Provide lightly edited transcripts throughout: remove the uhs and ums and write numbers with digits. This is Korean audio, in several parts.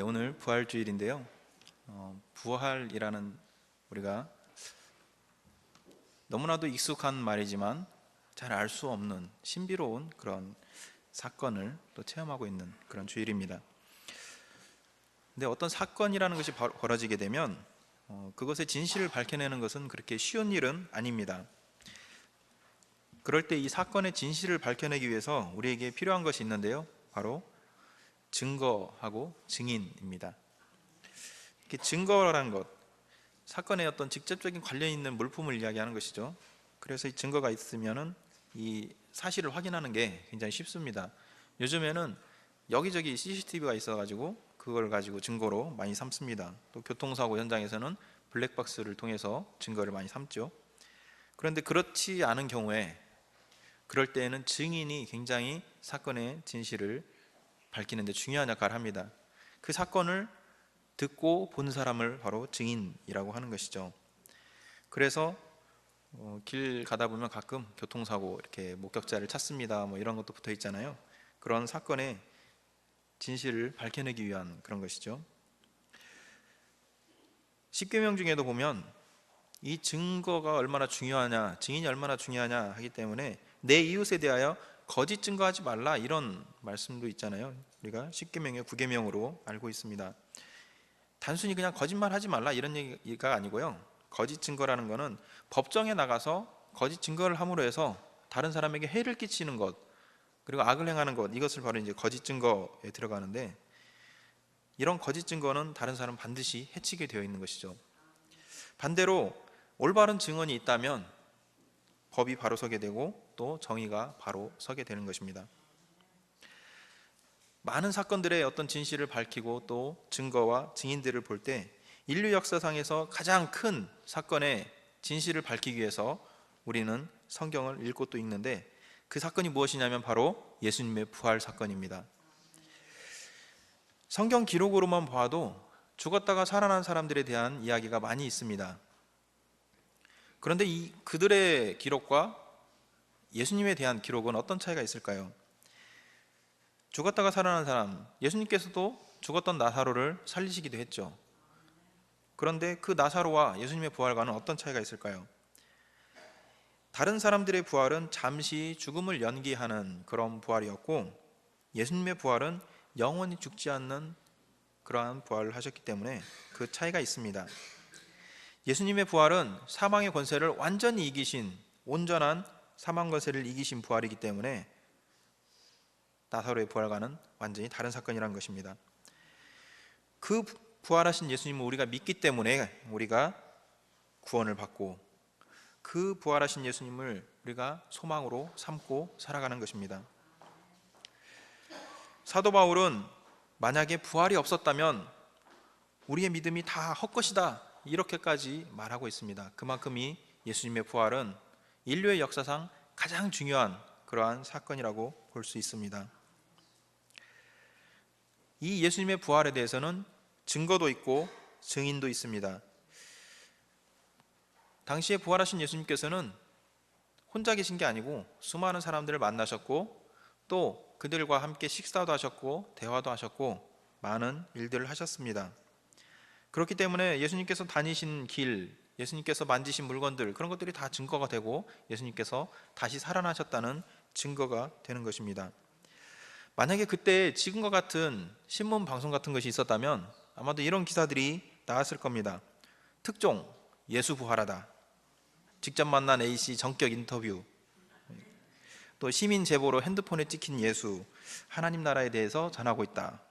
오늘 부활주일인데요. 부활이라는 우리가 너무나도 익숙한 말이지만 잘 알 수 없는 신비로운 그런 사건을 또 체험하고 있는 그런 주일입니다. 근데 어떤 사건이라는 것이 벌어지게 되면 그것의 진실을 밝혀내는 것은 그렇게 쉬운 일은 아닙니다. 그럴 때 이 사건의 진실을 밝혀내기 위해서 우리에게 필요한 것이 있는데요. 바로 증거하고 증인입니다. 이렇게 증거라는 것, 사건에 어떤 직접적인 관련 있는 물품을 이야기하는 것이죠. 그래서 이 증거가 있으면은 이 사실을 확인하는 게 굉장히 쉽습니다. 요즘에는 여기저기 CCTV가 있어가지고 그걸 가지고 증거로 많이 삼습니다. 또 교통사고 현장에서는 블랙박스를 통해서 증거를 많이 삼죠. 그런데 그렇지 않은 경우에, 그럴 때에는 증인이 굉장히 사건의 진실을 밝히는 데 중요한 역할을 합니다. 그 사건을 듣고 본 사람을 바로 증인이라고 하는 것이죠. 그래서 길 가다 보면 가끔 교통사고 이렇게 목격자를 찾습니다 뭐 이런 것도 붙어 있잖아요. 그런 사건의 진실을 밝혀내기 위한 그런 것이죠. 십계명 중에도 보면 이 증거가 얼마나 중요하냐, 증인이 얼마나 중요하냐 하기 때문에 내 이웃에 대하여 거짓 증거하지 말라, 이런 말씀도 있잖아요. 우리가 십계명의 9계명으로 알고 있습니다. 단순히 그냥 거짓말 하지 말라 이런 얘기가 아니고요. 거짓 증거라는 것은 법정에 나가서 거짓 증거를 함으로 해서 다른 사람에게 해를 끼치는 것, 그리고 악을 행하는 것, 이것을 바로 이제 거짓 증거에 들어가는데, 이런 거짓 증거는 다른 사람 반드시 해치게 되어 있는 것이죠. 반대로 올바른 증언이 있다면 법이 바로 서게 되고 또 정의가 바로 서게 되는 것입니다. 많은 사건들의 어떤 진실을 밝히고 또 증거와 증인들을 볼 때 인류 역사상에서 가장 큰 사건의 진실을 밝히기 위해서 우리는 성경을 읽고 또 읽는데, 그 사건이 무엇이냐면 바로 예수님의 부활 사건입니다. 성경 기록으로만 봐도 죽었다가 살아난 사람들에 대한 이야기가 많이 있습니다. 그런데 그들의 기록과 예수님에 대한 기록은 어떤 차이가 있을까요? 죽었다가 살아난 사람, 예수님께서도 죽었던 나사로를 살리시기도 했죠. 그런데 그 나사로와 예수님의 부활과는 어떤 차이가 있을까요? 다른 사람들의 부활은 잠시 죽음을 연기하는 그런 부활이었고, 예수님의 부활은 영원히 죽지 않는 그러한 부활을 하셨기 때문에 그 차이가 있습니다. 예수님의 부활은 사망의 권세를 완전히 이기신, 온전한 사망 권세를 이기신 부활이기 때문에 나사로의 부활과는 완전히 다른 사건이라는 것입니다. 그 부활하신 예수님을 우리가 믿기 때문에 우리가 구원을 받고, 그 부활하신 예수님을 우리가 소망으로 삼고 살아가는 것입니다. 사도 바울은 만약에 부활이 없었다면 우리의 믿음이 다 헛것이다, 이렇게까지 말하고 있습니다. 그만큼 이 예수님의 부활은 인류의 역사상 가장 중요한 그러한 사건이라고 볼 수 있습니다. 이 예수님의 부활에 대해서는 증거도 있고 증인도 있습니다. 당시에 부활하신 예수님께서는 혼자 계신 게 아니고 수많은 사람들을 만나셨고, 또 그들과 함께 식사도 하셨고 대화도 하셨고 많은 일들을 하셨습니다. 그렇기 때문에 예수님께서 다니신 길, 예수님께서 만지신 물건들, 그런 것들이 다 증거가 되고 예수님께서 다시 살아나셨다는 증거가 되는 것입니다. 만약에 그때 지금과 같은 신문 방송 같은 것이 있었다면 아마도 이런 기사들이 나왔을 겁니다. 특종, 예수 부활하다. 직접 만난 A씨 전격 인터뷰. 또 시민 제보로 핸드폰에 찍힌 예수, 하나님 나라에 대해서 전하고 있다.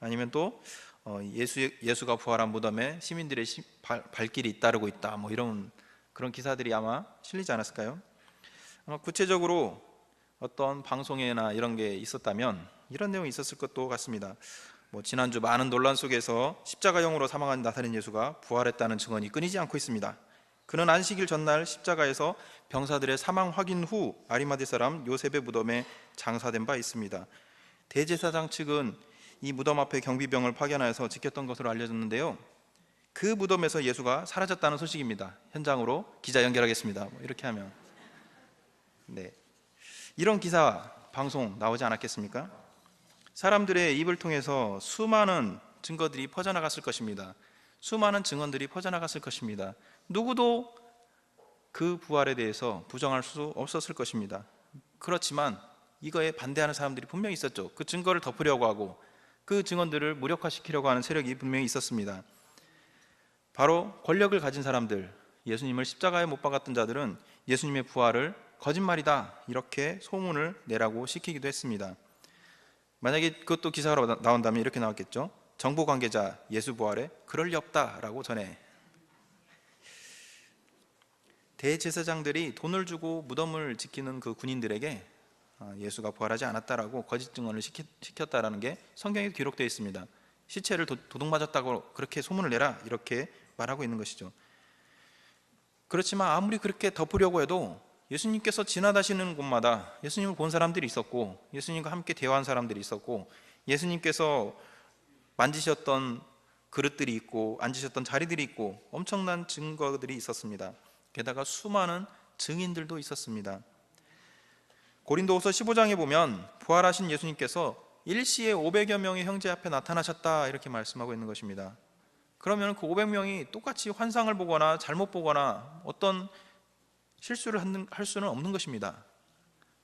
아니면 또 예수가 부활한 무덤에 시민들의 발길이 잇따르고 있다. 뭐 이런 그런 기사들이 아마 실리지 않았을까요? 아마 구체적으로 어떤 방송이나 이런 게 있었다면 이런 내용이 있었을 것도 같습니다. 지난주 많은 논란 속에서 십자가형으로 사망한 나사렛 예수가 부활했다는 증언이 끊이지 않고 있습니다. 그는 안식일 전날 십자가에서 병사들의 사망 확인 후 아리마대 사람 요셉의 무덤에 장사된 바 있습니다. 대제사장 측은 이 무덤 앞에 경비병을 파견하여서 지켰던 것으로 알려졌는데요, 그 무덤에서 예수가 사라졌다는 소식입니다. 현장으로 기자 연결하겠습니다. 이렇게 하면 이런 기사, 방송 나오지 않았겠습니까? 사람들의 입을 통해서 수많은 증거들이 퍼져나갔을 것입니다. 수많은 증언들이 퍼져나갔을 것입니다. 누구도 그 부활에 대해서 부정할 수 없었을 것입니다. 그렇지만 이거에 반대하는 사람들이 분명히 있었죠. 그 증거를 덮으려고 하고 그 증언들을 무력화시키려고 하는 세력이 분명히 있었습니다. 바로 권력을 가진 사람들, 예수님을 십자가에 못 박았던 자들은 예수님의 부활을 거짓말이다 이렇게 소문을 내라고 시키기도 했습니다. 만약에 그것도 기사로 나온다면 이렇게 나왔겠죠. 정보 관계자 예수 부활에 그럴 리 없다라고 전해. 대제사장들이 돈을 주고 무덤을 지키는 그 군인들에게 예수가 부활하지 않았다라고 거짓 증언을 시켰다라는 게 성경에 기록되어 있습니다. 시체를 도둑 맞았다고 그렇게 소문을 내라 이렇게 말하고 있는 것이죠. 그렇지만 아무리 그렇게 덮으려고 해도 예수님께서 지나다니시는 곳마다 예수님을 본 사람들이 있었고, 예수님과 함께 대화한 사람들이 있었고, 예수님께서 만지셨던 그릇들이 있고 앉으셨던 자리들이 있고 엄청난 증거들이 있었습니다. 게다가 수많은 증인들도 있었습니다. 고린도후서 15장에 보면 부활하신 예수님께서 일시에 500여 명의 형제 앞에 나타나셨다 이렇게 말씀하고 있는 것입니다. 그러면 그 500명이 똑같이 환상을 보거나 잘못 보거나 어떤 실수를 할 수는 없는 것입니다.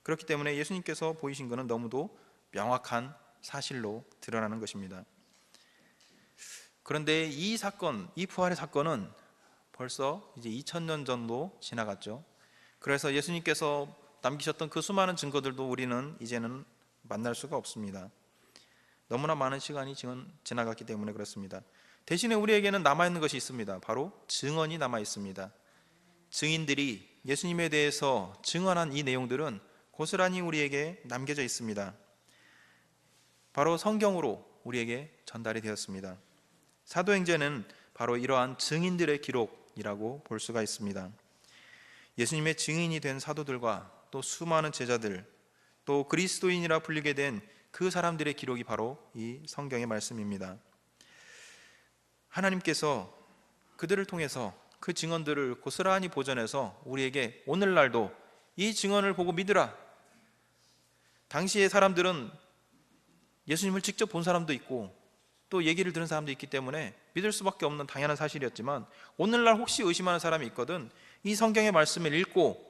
그렇기 때문에 예수님께서 보이신 것은 너무도 명확한 사실로 드러나는 것입니다. 그런데 이 사건, 이 부활의 사건은 벌써 이제 2000년 정도 지나갔죠. 그래서 예수님께서 남기셨던 그 수많은 증거들도 우리는 이제는 만날 수가 없습니다. 너무나 많은 시간이 지나갔기 때문에 그렇습니다. 대신에 우리에게는 남아있는 것이 있습니다. 바로 증언이 남아있습니다. 증인들이 예수님에 대해서 증언한 이 내용들은 고스란히 우리에게 남겨져 있습니다. 바로 성경으로 우리에게 전달이 되었습니다. 사도행전은 바로 이러한 증인들의 기록이라고 볼 수가 있습니다. 예수님의 증인이 된 사도들과 또 수많은 제자들, 또 그리스도인이라 불리게 된 그 사람들의 기록이 바로 이 성경의 말씀입니다. 하나님께서 그들을 통해서 그 증언들을 고스란히 보존해서 우리에게 오늘날도 이 증언을 보고 믿으라. 당시의 사람들은 예수님을 직접 본 사람도 있고 또 얘기를 들은 사람도 있기 때문에 믿을 수밖에 없는 당연한 사실이었지만, 오늘날 혹시 의심하는 사람이 있거든 이 성경의 말씀을 읽고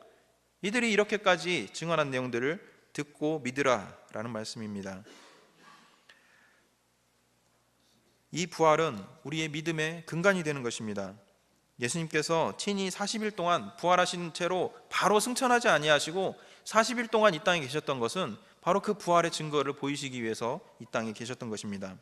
이들이 이렇게까지 증언한 내용들을 듣고 믿으라 라는 말씀입니다. 이 부활은 우리의 믿음의 근간이 되는 것입니다. 예수님께서 친히 40일 동안 부활하신 채로 바로 승천하지 아니하시고 40일 동안 이 땅에 계셨던 것은 바로 그 부활의 증거를 보이시기 위해서 이 땅에 계셨던 것입니다.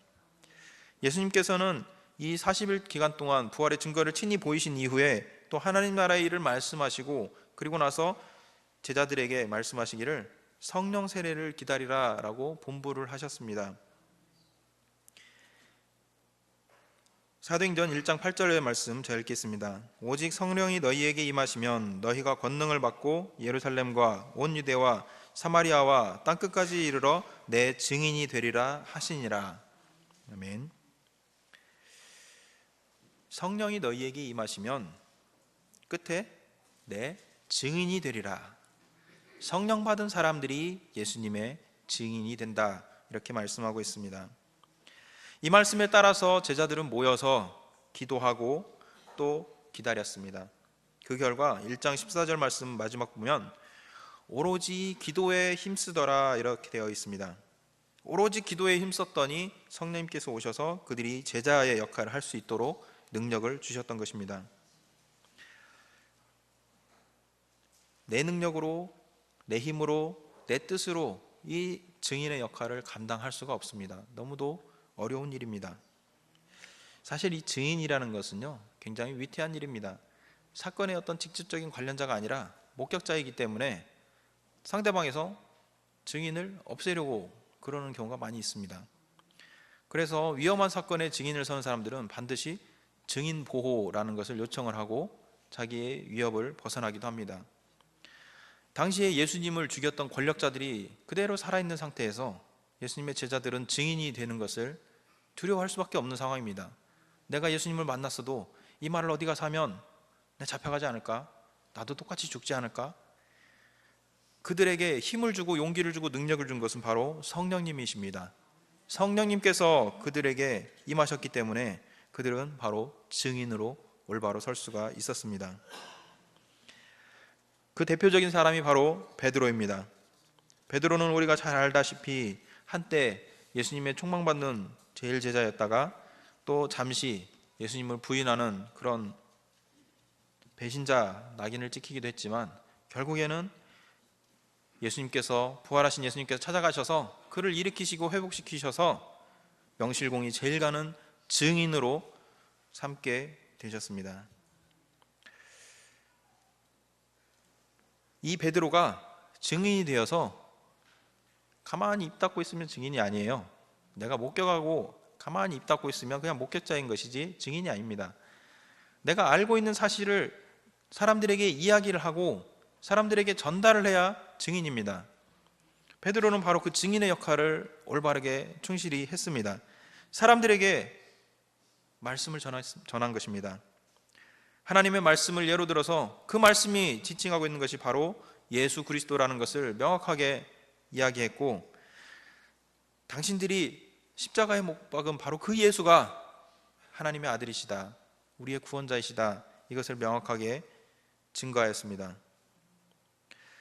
예수님께서는 이 40일 기간 동안 부활의 증거를 친히 보이신 이후에 또 하나님 나라의 일을 말씀하시고, 그리고 나서 제자들에게 말씀하시기를 성령 세례를 기다리라 라고 분부를 하셨습니다. 사도행전 1장 8절의 말씀 제가 읽겠습니다. 오직 성령이 너희에게 임하시면 너희가 권능을 받고 예루살렘과 온 유대와 사마리아와 땅끝까지 이르러 내 증인이 되리라 하시니라. 아멘. 성령이 너희에게 임하시면 끝에 내 증인이 되리라. 성령 받은 사람들이 예수님의 증인이 된다 이렇게 말씀하고 있습니다. 이 말씀에 따라서 제자들은 모여서 기도하고 또 기다렸습니다. 그 결과 1장 14절 말씀 마지막 보면 오로지 기도에 힘쓰더라 이렇게 되어 있습니다. 오로지 기도에 힘썼더니 성령님께서 오셔서 그들이 제자의 역할을 할 수 있도록 능력을 주셨던 것입니다. 내 능력으로, 내 힘으로, 내 뜻으로 이 증인의 역할을 감당할 수가 없습니다. 너무도 어려운 일입니다. 사실 이 증인이라는 것은요 굉장히 위태한 일입니다. 사건의 어떤 직접적인 관련자가 아니라 목격자이기 때문에 상대방에서 증인을 없애려고 그러는 경우가 많이 있습니다. 그래서 위험한 사건에 증인을 서는 사람들은 반드시 증인 보호라는 것을 요청을 하고 자기의 위협을 벗어나기도 합니다. 당시에 예수님을 죽였던 권력자들이 그대로 살아있는 상태에서 예수님의 제자들은 증인이 되는 것을 두려워할 수밖에 없는 상황입니다. 내가 예수님을 만났어도 이 말을 어디 가서 하면 내 잡혀가지 않을까? 나도 똑같이 죽지 않을까? 그들에게 힘을 주고 용기를 주고 능력을 준 것은 바로 성령님이십니다. 성령님께서 그들에게 임하셨기 때문에 그들은 바로 증인으로 올바로 설 수가 있었습니다. 그 대표적인 사람이 바로 베드로입니다. 베드로는 우리가 잘 알다시피 한때 예수님의 총망받는 제일 제자였다가 또 잠시 예수님을 부인하는 그런 배신자 낙인을 찍히기도 했지만, 결국에는 예수님께서, 부활하신 예수님께서 찾아가셔서 그를 일으키시고 회복시키셔서 명실공히 제일 가는 증인으로 삼게 되셨습니다. 이 베드로가 증인이 되어서 가만히 입 닫고 있으면 증인이 아니에요. 내가 목격하고 가만히 입 닫고 있으면 그냥 목격자인 것이지 증인이 아닙니다. 내가 알고 있는 사실을 사람들에게 이야기를 하고 사람들에게 전달을 해야 증인입니다. 베드로는 바로 그 증인의 역할을 올바르게 충실히 했습니다. 사람들에게 말씀을 전한 것입니다. 하나님의 말씀을 예로 들어서 그 말씀이 지칭하고 있는 것이 바로 예수 그리스도라는 것을 명확하게 이야기했고, 당신들이 십자가에 못 박은 바로 그 예수가 하나님의 아들이시다, 우리의 구원자이시다, 이것을 명확하게 증거하였습니다.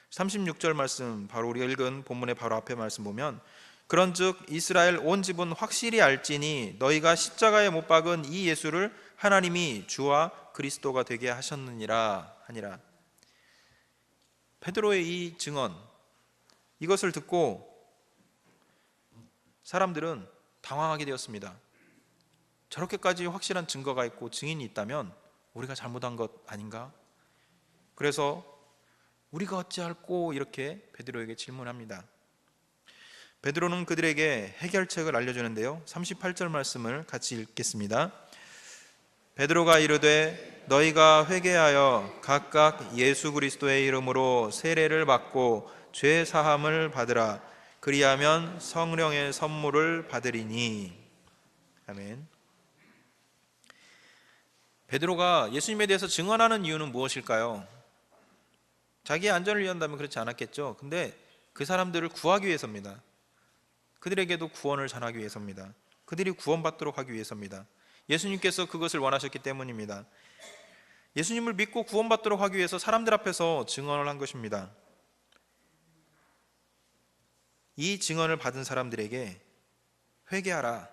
36절 말씀, 바로 우리가 읽은 본문의 바로 앞에 말씀 보면, 그런즉 이스라엘 온 집은 확실히 알지니 너희가 십자가에 못 박은 이 예수를 하나님이 주와 그리스도가 되게 하셨느니라 하니라. 베드로의 이 증언, 이것을 듣고 사람들은 당황하게 되었습니다. 저렇게까지 확실한 증거가 있고 증인이 있다면 우리가 잘못한 것 아닌가? 그래서 우리가 어찌할꼬, 이렇게 베드로에게 질문합니다. 베드로는 그들에게 해결책을 알려주는데요, 38절 말씀을 같이 읽겠습니다. 베드로가 이르되 너희가 회개하여 각각 예수 그리스도의 이름으로 세례를 받고 죄 사함을 받으라. 그리하면 성령의 선물을 받으리니. 아멘. 베드로가 예수님에 대해서 증언하는 이유는 무엇일까요? 자기의 안전을 위한다면 그렇지 않았겠죠. 근데 그 사람들을 구하기 위해서입니다. 그들에게도 구원을 전하기 위해서입니다. 그들이 구원받도록 하기 위해서입니다. 예수님께서 그것을 원하셨기 때문입니다. 예수님을 믿고 구원받도록 하기 위해서 사람들 앞에서 증언을 한 것입니다. 이 증언을 받은 사람들에게 회개하라,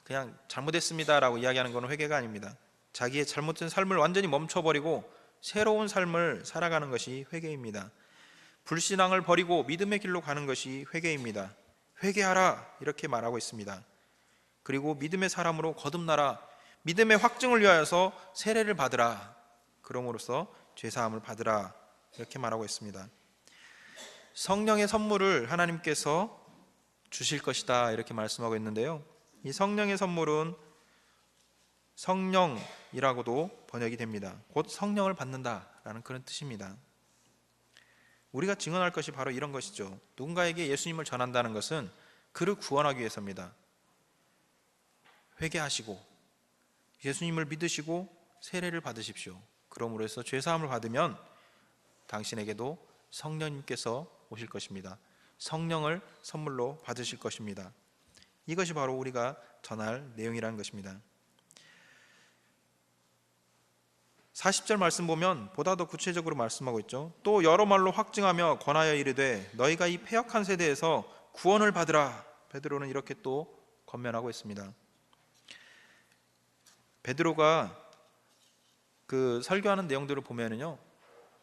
그냥 잘못했습니다라고 이야기하는 것은 회개가 아닙니다. 자기의 잘못된 삶을 완전히 멈춰버리고 새로운 삶을 살아가는 것이 회개입니다. 불신앙을 버리고 믿음의 길로 가는 것이 회개입니다. 회개하라, 이렇게 말하고 있습니다. 그리고 믿음의 사람으로 거듭나라, 믿음의 확증을 위하여서 세례를 받으라, 그럼으로써 죄사함을 받으라, 이렇게 말하고 있습니다. 성령의 선물을 하나님께서 주실 것이다, 이렇게 말씀하고 있는데요, 이 성령의 선물은 성령이라고도 번역이 됩니다. 곧 성령을 받는다라는 그런 뜻입니다. 우리가 증언할 것이 바로 이런 것이죠. 누군가에게 예수님을 전한다는 것은 그를 구원하기 위해서입니다. 회개하시고 예수님을 믿으시고 세례를 받으십시오. 그러므로 해서 죄사함을 받으면 당신에게도 성령님께서 오실 것입니다. 성령을 선물로 받으실 것입니다. 이것이 바로 우리가 전할 내용이라는 것입니다. 40절 말씀 보면 보다 더 구체적으로 말씀하고 있죠. 또 여러 말로 확증하며 권하여 이르되 너희가 이 패역한 세대에서 구원을 받으라. 베드로는 이렇게 또 권면하고 있습니다. 베드로가 그 설교하는 내용들을 보면은요,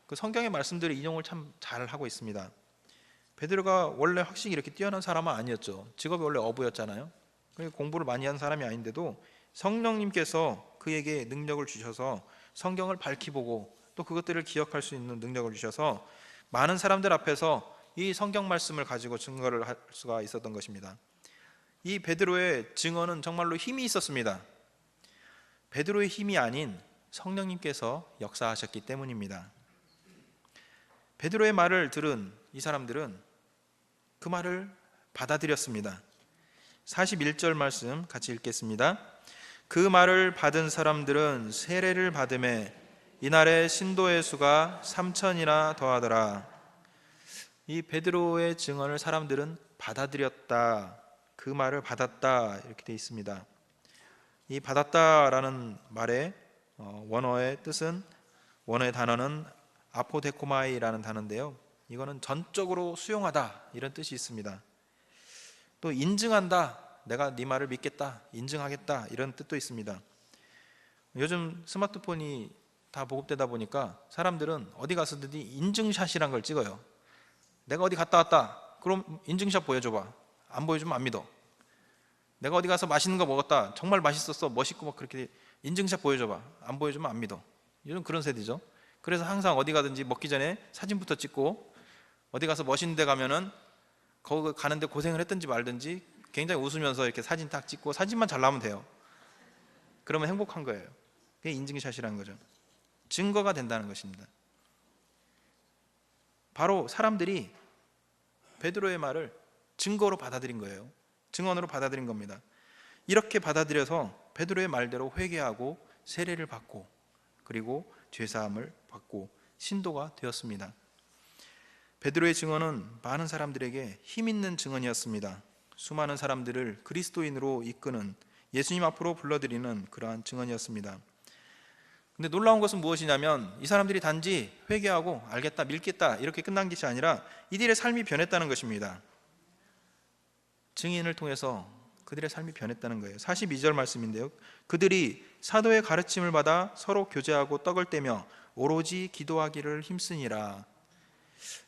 그 성경의 말씀들을 인용을 참 잘 하고 있습니다. 베드로가 원래 확실히 이렇게 뛰어난 사람은 아니었죠. 직업이 원래 어부였잖아요. 공부를 많이 한 사람이 아닌데도 성령님께서 그에게 능력을 주셔서 성경을 밝히 보고 또 그것들을 기억할 수 있는 능력을 주셔서 많은 사람들 앞에서 이 성경 말씀을 가지고 증거를 할 수가 있었던 것입니다. 이 베드로의 증언은 정말로 힘이 있었습니다. 베드로의 힘이 아닌 성령님께서 역사하셨기 때문입니다. 베드로의 말을 들은 이 사람들은 그 말을 받아들였습니다. 41절 말씀 같이 읽겠습니다. 그 말을 받은 사람들은 세례를 받음에 이날의 신도의 수가 3,000이나 더하더라. 이 베드로의 증언을 사람들은 받아들였다, 그 말을 받았다 이렇게 되어 있습니다. 이 받았다라는 말의 원어의 뜻은, 원어의 단어는 아포데코마이라는 단어인데요, 이거는 전적으로 수용하다 이런 뜻이 있습니다. 또 인증한다, 내가 네 말을 믿겠다, 인증하겠다 이런 뜻도 있습니다. 요즘 스마트폰이 다 보급되다 보니까 사람들은 어디 가서든지 인증샷이란 걸 찍어요. 내가 어디 갔다 왔다, 그럼 인증샷 보여줘봐. 안 보여주면 안 믿어. 내가 어디 가서 맛있는 거 먹었다, 정말 맛있었어, 멋있고 막 그렇게 인증샷 보여줘봐. 안 보여주면 안 믿어. 요즘 그런 세대죠. 그래서 항상 어디 가든지 먹기 전에 사진부터 찍고, 어디 가서 멋있는 데 가면은 거기 가는데 고생을 했든지 말든지 굉장히 웃으면서 이렇게 사진 딱 찍고, 사진만 잘 나오면 돼요. 그러면 행복한 거예요. 그게 인증샷이라는 거죠. 증거가 된다는 것입니다. 바로 사람들이 베드로의 말을 증거로 받아들인 거예요. 증언으로 받아들인 겁니다. 이렇게 받아들여서 베드로의 말대로 회개하고 세례를 받고, 그리고 죄사함을 받고 신도가 되었습니다. 베드로의 증언은 많은 사람들에게 힘있는 증언이었습니다. 수많은 사람들을 그리스도인으로 이끄는, 예수님 앞으로 불러들이는 그러한 증언이었습니다. 근데 놀라운 것은 무엇이냐면, 이 사람들이 단지 회개하고 알겠다, 믿겠다 이렇게 끝난 것이 아니라 이들의 삶이 변했다는 것입니다. 증인을 통해서 그들의 삶이 변했다는 거예요. 42절 말씀인데요, 그들이 사도의 가르침을 받아 서로 교제하고 떡을 떼며 오로지 기도하기를 힘쓰니라.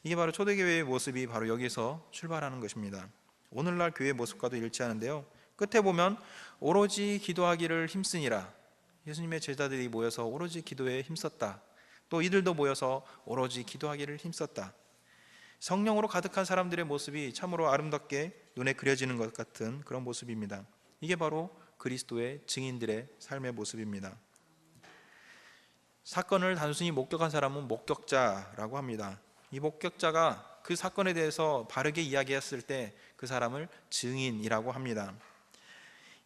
이게 바로 초대교회의 모습이 바로 여기서 출발하는 것입니다. 오늘날 교회의 모습과도 일치하는데요, 끝에 보면 오로지 기도하기를 힘쓰니라. 예수님의 제자들이 모여서 오로지 기도에 힘썼다. 또 이들도 모여서 오로지 기도하기를 힘썼다. 성령으로 가득한 사람들의 모습이 참으로 아름답게 눈에 그려지는 것 같은 그런 모습입니다. 이게 바로 그리스도의 증인들의 삶의 모습입니다. 사건을 단순히 목격한 사람은 목격자라고 합니다. 이 목격자가 그 사건에 대해서 바르게 이야기했을 때 그 사람을 증인이라고 합니다.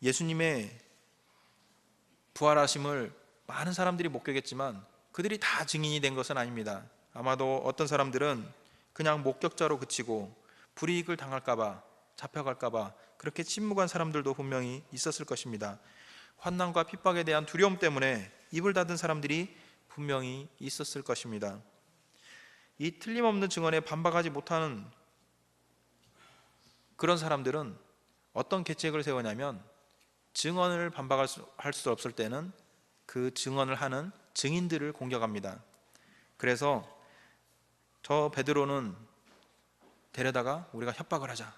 예수님의 부활하심을 많은 사람들이 목격했지만 그들이 다 증인이 된 것은 아닙니다. 아마도 어떤 사람들은 그냥 목격자로 그치고 불이익을 당할까봐, 잡혀갈까봐 그렇게 침묵한 사람들도 분명히 있었을 것입니다. 환난과 핍박에 대한 두려움 때문에 입을 닫은 사람들이 분명히 있었을 것입니다. 이 틀림없는 증언에 반박하지 못하는 그런 사람들은 어떤 계책을 세우냐면, 증언을 반박할 수 없을 때는 그 증언을 하는 증인들을 공격합니다. 그래서 저 베드로는 데려다가 우리가 협박을 하자,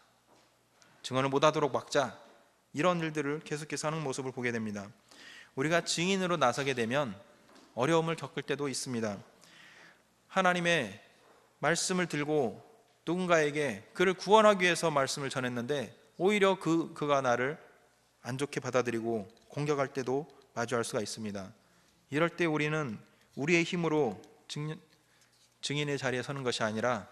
증언을 못하도록 막자, 이런 일들을 계속해서 하는 모습을 보게 됩니다. 우리가 증인으로 나서게 되면 어려움을 겪을 때도 있습니다. 하나님의 말씀을 들고 누군가에게 그를 구원하기 위해서 말씀을 전했는데 오히려 그가 나를 안 좋게 받아들이고 공격할 때도 마주할 수가 있습니다. 이럴 때 우리는 우리의 힘으로 증인의 자리에 서는 것이 아니라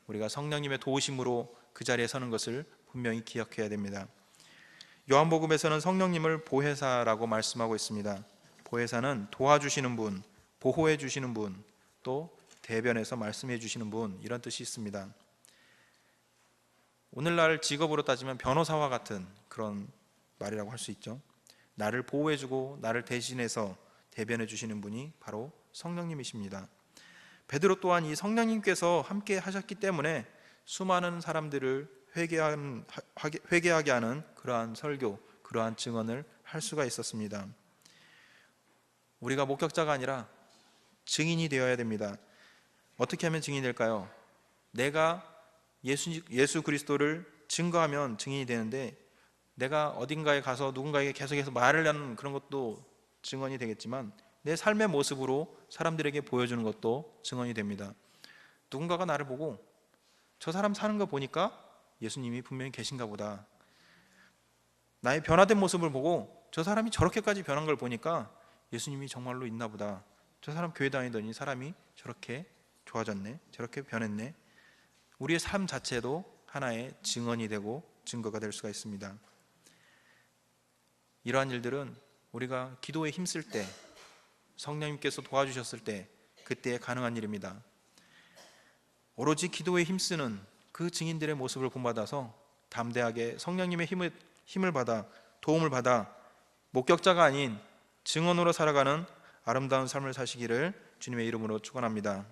우리가 성령님의 도우심으로 그 자리에 서는 것을 분명히 기억해야 됩니다. 요한복음에서는 성령님을 보혜사라고 말씀하고 있습니다. 보혜사는 도와주시는 분, 보호해 주시는 분, 또 대변해서 말씀해 주시는 분, 이런 뜻이 있습니다. 오늘날 직업으로 따지면 변호사와 같은 그런 말이라고 할 수 있죠. 나를 보호해주고 나를 대신해서 대변해 주시는 분이 바로 성령님이십니다. 베드로 또한 이 성령님께서 함께 하셨기 때문에 수많은 사람들을 회개하게 하는 그러한 설교, 그러한 증언을 할 수가 있었습니다. 우리가 목격자가 아니라 증인이 되어야 됩니다. 어떻게 하면 증인이 될까요? 내가 예수 그리스도를 증거하면 증인이 되는데, 내가 어딘가에 가서 누군가에게 계속해서 말을 하는 그런 것도 증언이 되겠지만, 내 삶의 모습으로 사람들에게 보여주는 것도 증언이 됩니다. 누군가가 나를 보고 저 사람 사는 거 보니까 예수님이 분명히 계신가 보다, 나의 변화된 모습을 보고 저 사람이 저렇게까지 변한 걸 보니까 예수님이 정말로 있나 보다, 저 사람 교회 다니더니 사람이 저렇게 좋아졌네, 저렇게 변했네, 우리의 삶 자체도 하나의 증언이 되고 증거가 될 수가 있습니다. 이러한 일들은 우리가 기도에 힘쓸 때, 성령님께서 도와주셨을 때, 그때에 가능한 일입니다. 오로지 기도에 힘쓰는 그 증인들의 모습을 본받아서 담대하게 성령님의 힘을 받아 도움을 받아 목격자가 아닌 증언으로 살아가는 아름다운 삶을 사시기를 주님의 이름으로 축원합니다.